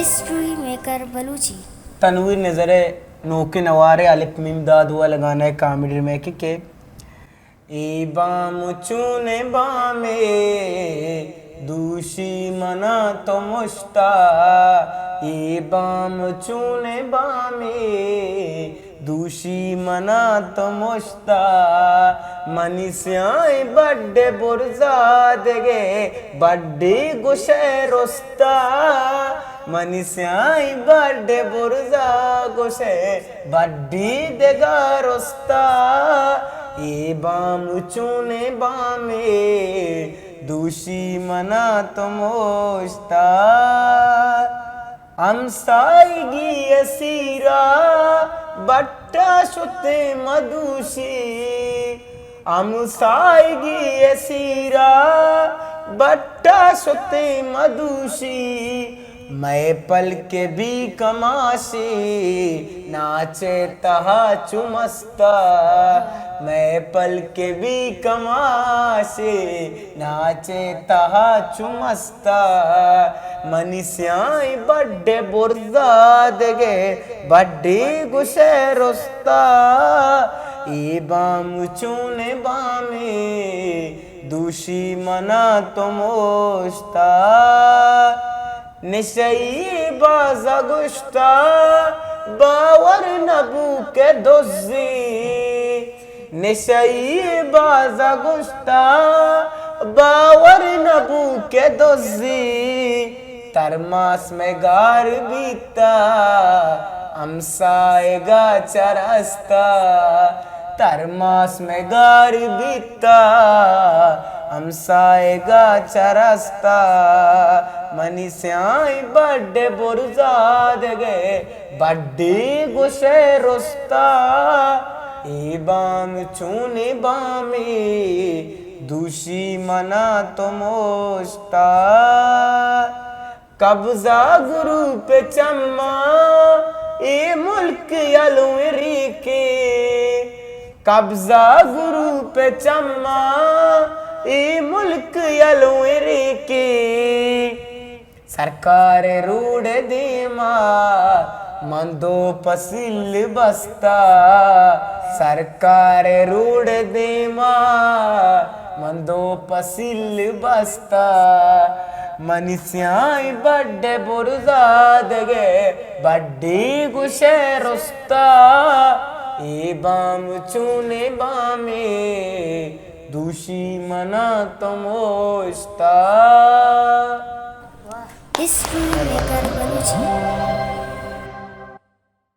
History maker Balochi Tanveer नज़रे नोके नवारे अलिफ meme दाद हुआ लगाना है कॉमेडी में के ए बाम चूने बामे दूषी मना तो मुश्ता ए बाम चूने बामे दूषी मना तो मुश्ता मनीष्याई बड्डे बुरजादगे बड्डे गुशे रोस्ता मनीष्याई बड्डे बुरजा गुशे बड्डी देगा रोस्ता ए बाम चूने बामे दूषी मना तो मोश्ता अमसाईगी असीरा बट्टा शुते मधुशी अमसाईगी असीरा बट्टा शुते मधुशी मैं पल के भी कमाशी नाचे तहा चुमस्ता मैं पल के भी कमाशी नाचे तहा चुमस्ता मनीष्याई बड्डे बुरजादगे बड्डी गुशे रोस्ता ए बाम चूने बामे दूषी मना तो मोश्ता निशई बाजा गुश्ता बावर नबू के दोज़ी निशई बाजा गुश्ता बावर नबू के दोज़ी तरमास में गार बीता अमसाएगा चरस्ता तरमास में गार बीता अमसाएगा चरस्ता मनीष्याई बड्डे बुरजादगे बड्डी गुशे रोस्ता ए बाम चूने बामे दूषी मना तो मोश्ता कब्जा गुरु पे चम्मा ए मुल्क यलुरी के कब्जा गुरु पे चम्मा ए मुल्क यलुरी के सरकार रूढ़ दीमा मंदो पसिल बस्ता सरकार रूढ़ दीमा मंदो पसिल बस्ता मनीष्याई बड्डे बुरजादगे बड्डी गुशे रोस्ता ए बाम चूने बामे दूषी मना तो मोश्ता हिस्ट्री मेकर बलूची।